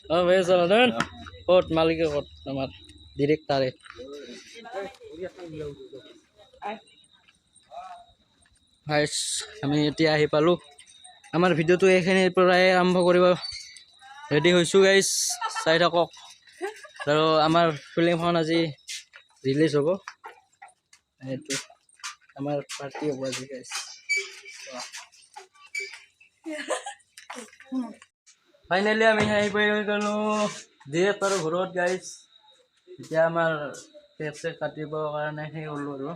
ভাই চলান ক'ত মালিকে ক'ত আমাৰ ডিৰেক্টাৰে গাইছ আমি এতিয়া আহি পালোঁ আমাৰ ভিডিঅ'টো এইখিনিৰ পৰাই আৰম্ভ কৰিব ৰেডি হৈছোঁ গাইছ চাই থাকক আৰু আমাৰ ফিল্মখন আজি ৰিলিজ হ'ব এইটো আমাৰ পাৰ্টি হ'ব আজি গাইছ ফাইনেলি আমি আহি পাই গ'লোঁ ডিৰেক্টৰৰ ঘৰত গাইছ এতিয়া আমাৰ কেক চেক কাটিবৰ কাৰণে সেই হ'লোঁ আৰু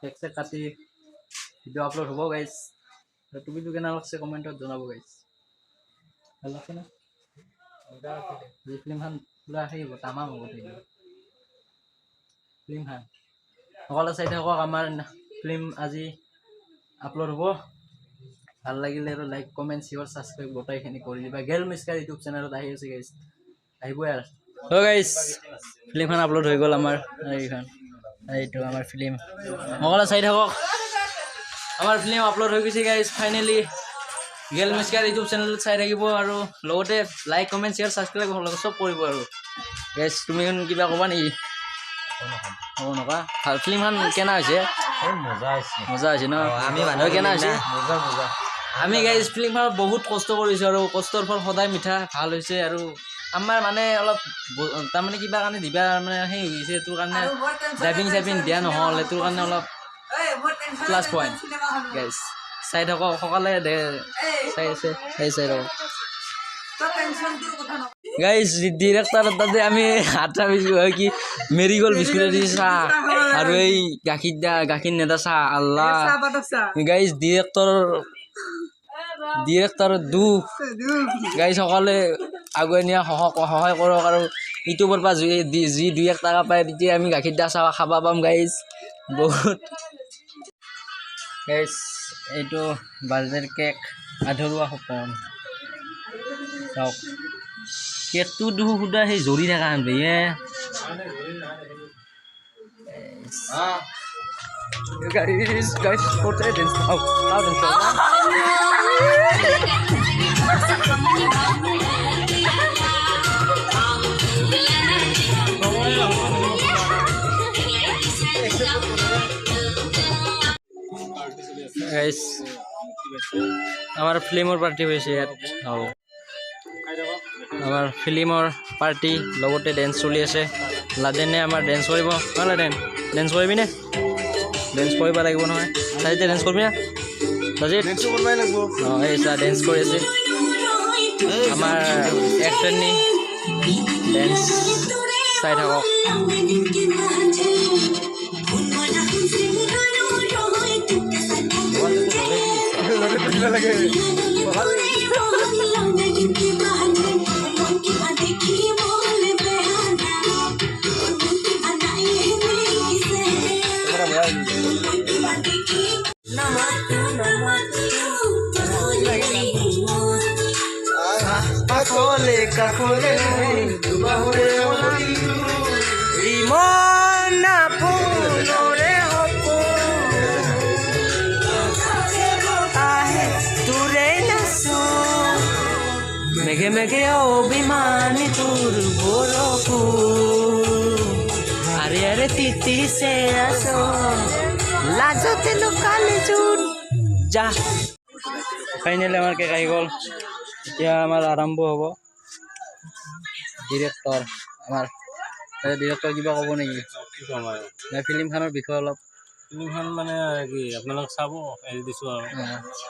কেক চেক কাটি ভিডিঅ' আপলোড হ'ব গাইছ তুমিতো কেনে লাগছে কমেণ্টত জনাব গাইছ ভাল লাগছে না ফিল্মখন পুৰা সেই হ'ব তামাম হ'ব ফিল্মখন সকলোৱে চাই থাকক আমাৰ ফিল্ম আজি আপলোড হ'ব ভাল লাগিলে আৰু লাইক কমেণ্ট শ্বেয়াৰ ছাবস্ক্ৰাইব গোটেইখিনি কৰি দিবা গেল মিস্কাৰ ইউটিউব চেনেলত আহি আছে গাইছ আহিবই আৰু গাইছ ফিল্মখন আপলোড হৈ গ'ল আমাৰ এইখন এইটো আমাৰ ফিল্ম সকলোৱে চাই থাকক আমাৰ ফিল্ম আপলোড হৈ গৈছে গাইছ ফাইনেলি গেল মিস্কাৰ ইউটিউব চেনেলত চাই থাকিব আৰু লগতে লাইক কমেণ্ট শ্বেয়াৰ ছাবস্ক্ৰাইব চব কৰিব আৰু গাইছ তুমি কিবা ক'বা নেকি হ'ব নকা ভাল ফিল্মখন কেনে হৈছে মজা হৈছে ন আমি মানুহ কেনে হৈছে আমি গাইজ ফিল্মখনত বহুত কষ্ট কৰিছোঁ আৰু কষ্টৰ ফল সদায় মিঠা ভাল হৈছে আৰু আমাৰ মানে অলপ তাৰমানে কিবা কাৰণে দিবা মানে সেই হৈ গৈছে এইটোৰ কাৰণে ড্ৰাইভিং চাইভিং দিয়া নহ'ল এইটোৰ কাৰণে অলপ প্লাছ পইণ্ট গাইজ চাই থাকক সকলোৱে চাই আছে চাই থাকক গাইজ ডিৰেক্টৰ তাতে আমি আঠা বিস্কুট হয় কি মেৰিগ'ল্ড বিস্কুট দি চাহ আৰু এই গাখীৰ নেদা চাহ আল্লাহ গাইজ ডিৰেক্টৰ দুখ গাইজ সকলোৱে আগুৱাই নিয়া সহায় কৰক আৰু ইউটিউবৰ পৰা যি 2-1 টকা পায় তেতিয়া আমি গাখীৰ দিয়া চাহ খাব পাম গাইজ বহুত গাইজ এইটো বাৰ্থডেৰ কেক আধৰুৱা সপোন চাওক কেকটো দেখোন সুদা সেই জ্বলি থকা হেন বে guys for the dance guys আমাৰ ফিল্মৰ পাৰ্টি হৈছে ইয়াত আমাৰ ফিল্মৰ পাৰ্টি লগতে ডেন্স চলি আছে লাদেনে আমাৰ ডেন্স কৰিব লাদেন ডেন্স কৰিবিনে ডেন্স কৰিব লাগিব নহয় চাইতে ডেন্স কৰিবি না ডেন্স কৰিবই লাগিব অঁ এই চা ডেন্স কৰি আছে আমাৰ এক্টৰনি ডেন্স চাই থাকক কাকলে ইমনা পুনৰে আহে তোৰে নাচো মেঘে মেঘে অভিমানী তোৰ বৰষুণ আৰে আৰে তিতিছে আছো লাজতে লুকালে জোন যা ফাইনেলি আমাৰ কেক আহি গ'ল এতিয়া আমাৰ আৰম্ভ হ'ব ডিৰেক্টৰ আমাৰ ডিৰেক্টৰ কিবা ক'ব নেকি ফিল্মখনৰ বিষয়ে অলপ ফিল্মখন মানে কি আপোনালোক চাব এৰি দিছোঁ আৰু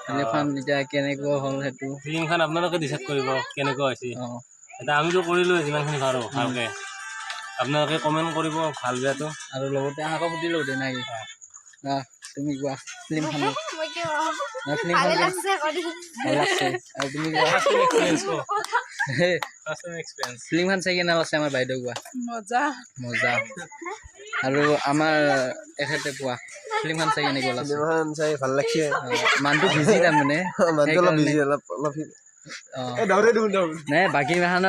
ফিল্মখন এতিয়া কেনেকুৱা হ'ল সেইটো ফিল্মখন আপোনালোকে ডিচাইড কৰিব কেনেকুৱা হৈছে এতিয়া আমিতো কৰিলোঁ যিমানখিনি পাৰোঁ ভালকৈ আপোনালোকে কমেণ্ট কৰিব ভাল বেয়াটো আৰু লগতে আমাকো সুধিলোঁ দে নাই তুমি কোৱা ফিল্মখন ফিল্মখন চাই কেনে আছে আমাৰ বাইদেউ কোৱা মজা আৰু আমাৰ তেখেতে কোৱা ফিল্মখন চাই কেনেকুৱা লাগছে ফিল্মখন চাই ভাল লাগছে মানুহটো বিজি তাৰমানে নাই বাকী মাহৰ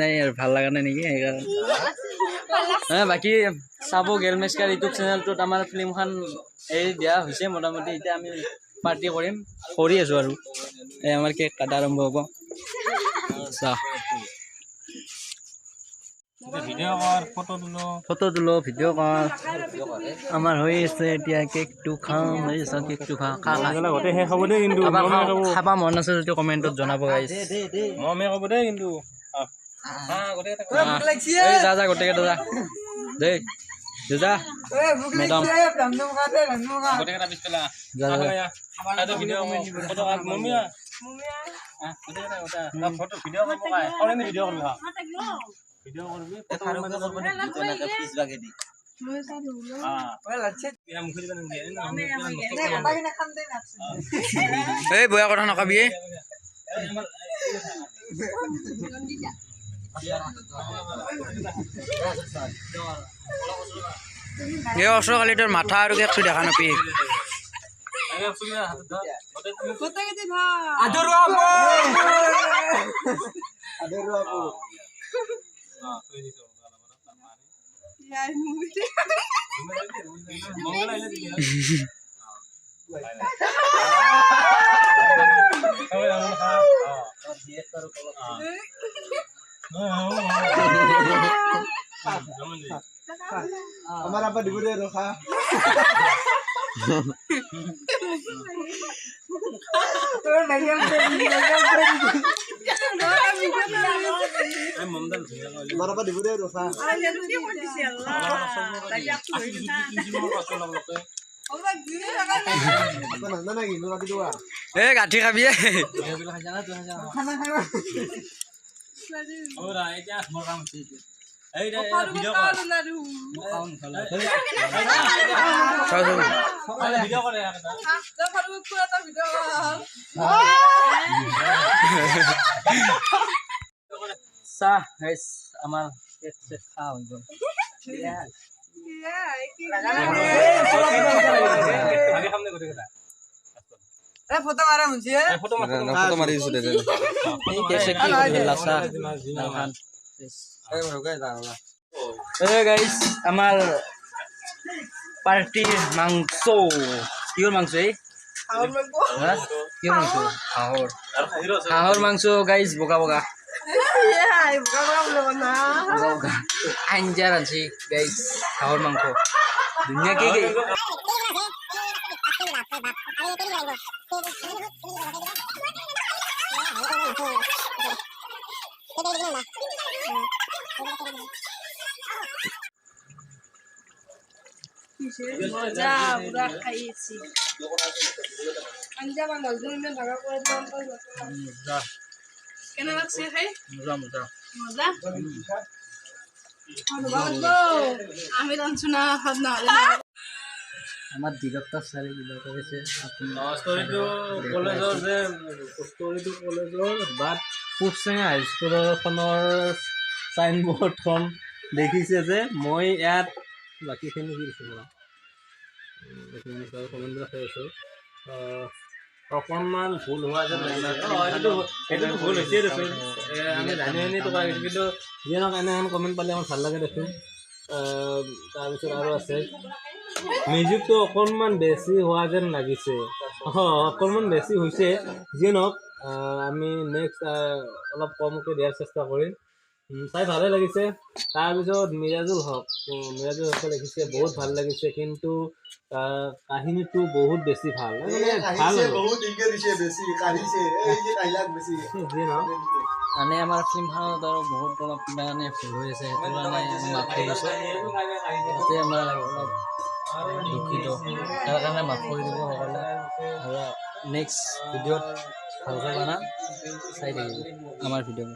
নাই আৰু ভাল লগা নাই নেকি সেইকাৰণে বাকী চাব গেল মেস্কাৰ ইউটিউব চেনেলটোত আমাৰ ফিল্মখন এৰি দিয়া হৈছে মোটামুটি এতিয়া আমি পাৰ্টি কৰি আছোঁ আৰু এই আমাৰ কেক কাটা আৰম্ভ হ'ব চাহ ভিডিঅ' কৰ ফটো তোলো ফটো তোলো ভিডিঅ' কৰ আমাৰ হৈ আছে এতিয়া কেকটো খাম কেকটো খা গোটেই শেষ হ'ব দেই কিন্তু খাবা মন আছে যদি কমেণ্টত জনাব গাইছ মমে ক'ব দেই কিন্তু যা যা গোটেইকেইটা যা দেই যা মেডাম গোটেইকেইটা পিছ পেলা যা যা ভিডিঅ' ফটো মমে ফটো ভিডিঅ' কৰিব পাই সৰণি ভিডিঅ' কৰিবি ভিডিঅ' কৰিবি ফটো পিছ বাগেদি এই বয়া কথা নকবি এই অস্ত্ৰ কালি তোৰ মাথা আৰু কেকটো দেখা নাপি আমাৰ আব্বা দিব দে ৰখা আমাৰ আব্বা দিব দে ৰখা এ গাঠি খাবি চাহ আমাৰ খা হৈ গ'ল ফটো মাৰা মুছি ফটো মাৰি দিছো দে গাইস আমাৰ পাৰ্টিৰ মাংস কিহৰ মাংস কিহৰ মাংস হাঁহৰ মাংস গাইস বগা বগা আঞ্জা ৰান্ধি গাইস হাঁহৰ মাংস ধুনীয়াকে মজা পুরা খাইছি আঞ্জা বানাল তুমি ভাগা করে দাম পাইবা কেন লাগছে খাই মজা মজা মজা আমি রাঁধছো না হাত না আমাৰ ডিৰেক্টৰ চাৰি কিবা কৰিছে কলেজৰ বাট পূবচেঙা হাইস্কুলখনৰ চাইনবৰ্ডখন দেখিছে যে মই ইয়াত বাকীখিনি কি দিছোঁ কমেণ্টবিলাক চাই আছোঁ অকণমান ভুল হোৱা যেন সেইটো ভুল হৈছে দেচোন আমি জানি জানি টকা দিছোঁ কিন্তু যিয়ে নহওক এনেহেন কমেণ্ট পালে আমাৰ ভাল লাগে দেচোন তাৰপিছত আৰু আছে মিউজিকটো অকণমান বেছি হোৱা যেন লাগিছে অকণমান বেছি হৈছে যিয়ে নহওক আমি নেক্সট অলপ কমকৈ দিয়াৰ চেষ্টা কৰিম চাই ভালে লাগিছে তাৰপিছত মিৰাজুল হক লিখিছে বহুত ভাল লাগিছে কিন্তু কাহিনীটো বহুত বেছি ভাল ভাল মানে আমাৰ ফিল্মখনত আৰু বহুত অলপ কিবা কাৰণে ভুল হৈ আছে সেইটো কাৰণে মাফ কৰিছোঁ তাতে আমাৰ অলপ দুখিত তাৰ কাৰণে মাফ কৰি দিব সকলে আৰু নেক্সট ভিডিঅ'ত ভালকৈ জানা চাই থাকিব আমাৰ ভিডিঅ'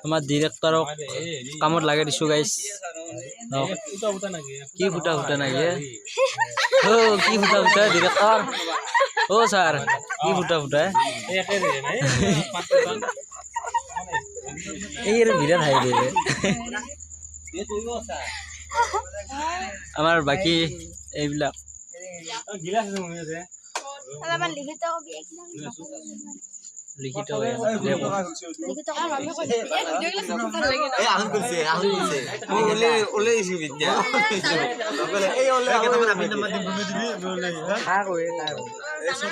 আমাৰ ডিৰেক্টৰক কামত লাগে দিছোঁ গাইছ কি ফুটা ফুটা নাকি কি ফুটা ফুটা ডিৰেক্টৰ ছাৰ কি ফুটা ফুটা এই বিৰাট হাঁহি দিয়ে আমাৰ বাকী এইবিলাক লিখিত হৈ আছে দে ক। এই আহন কৰিছে মই ওলে দিছো বিদ্যা এই ওলে কেইটামান আপনি নাম্বাৰ দিম দিবি ওলে কা কই এই সব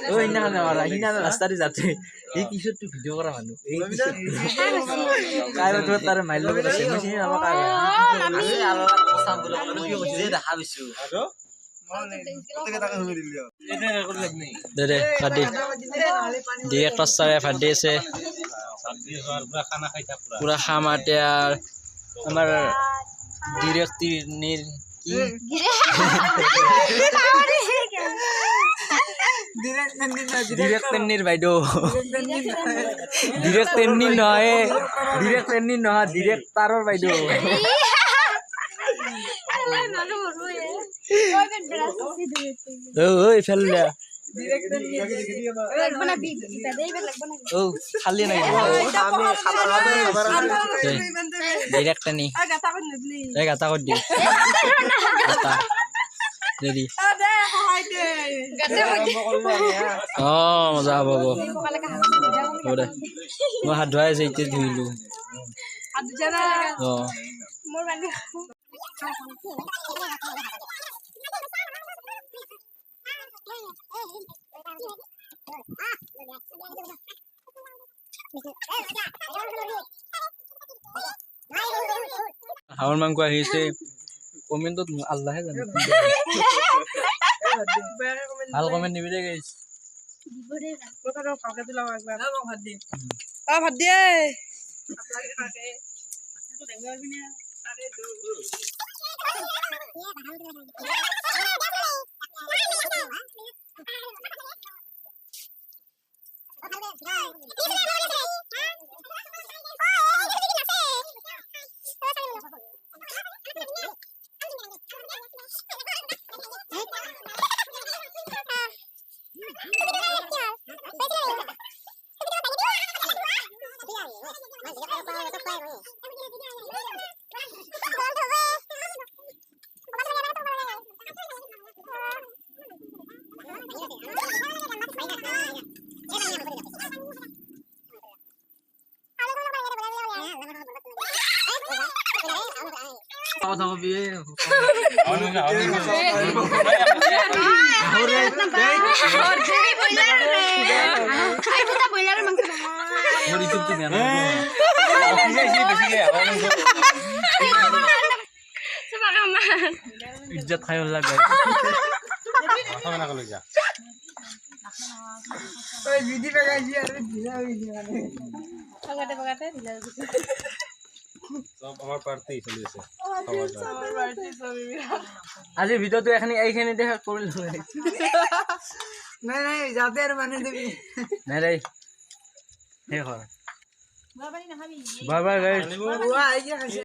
ও ইনা না ইনা ৰাস্তাতে যাতে এই কিশোর তুই ভিডিও করা মানুহ এই কাই তো তার মাইল লগত আছে মই চিনি নাপা কা আছে আৰু কথা বলে কি কৈছে দেখা পাইছো আৰু কেইটাকে শুনি দিলি এটা রেকর্ড লাগনি দে কাটি ডিরেক্টর স্যারে ফাডিছে সবজি হওয়ার পুরা খানা খাইতা পুরা পুরা খামাতে আর আমার ডিরেক্টর কি ডিরেক্টর বাইদেউ ডিরেক্টর নহয় ডিৰেক্টৰৰ বাইদেউ ঐ ফেললে ও খালি নাই ডিরেক্টর নি এই গাতা কর দি গাতা রেডি অ মজা হ'ব হ'ব দে মই হাত ধুৱাই আছে এতিয়া ধুইলো অ হাঁহৰ মাংস আহিছে কমেণ্টত আল্লাহে জানে ভাল কমেণ্ট দিবি দে গাইছ ভাত দিয়ে কথা কবি মোৰ ইউটিউব চ্যানেল ইজ্জত খাই হল লাগে খানা কলে যা সব আমার পার্টি চলি আছে আজি ভিডিওটো এইখিনি দেখা কৰিলো নাই যাতে আৰু মানে দিবি নাই ৰে হে হয় বাই বাই গাইস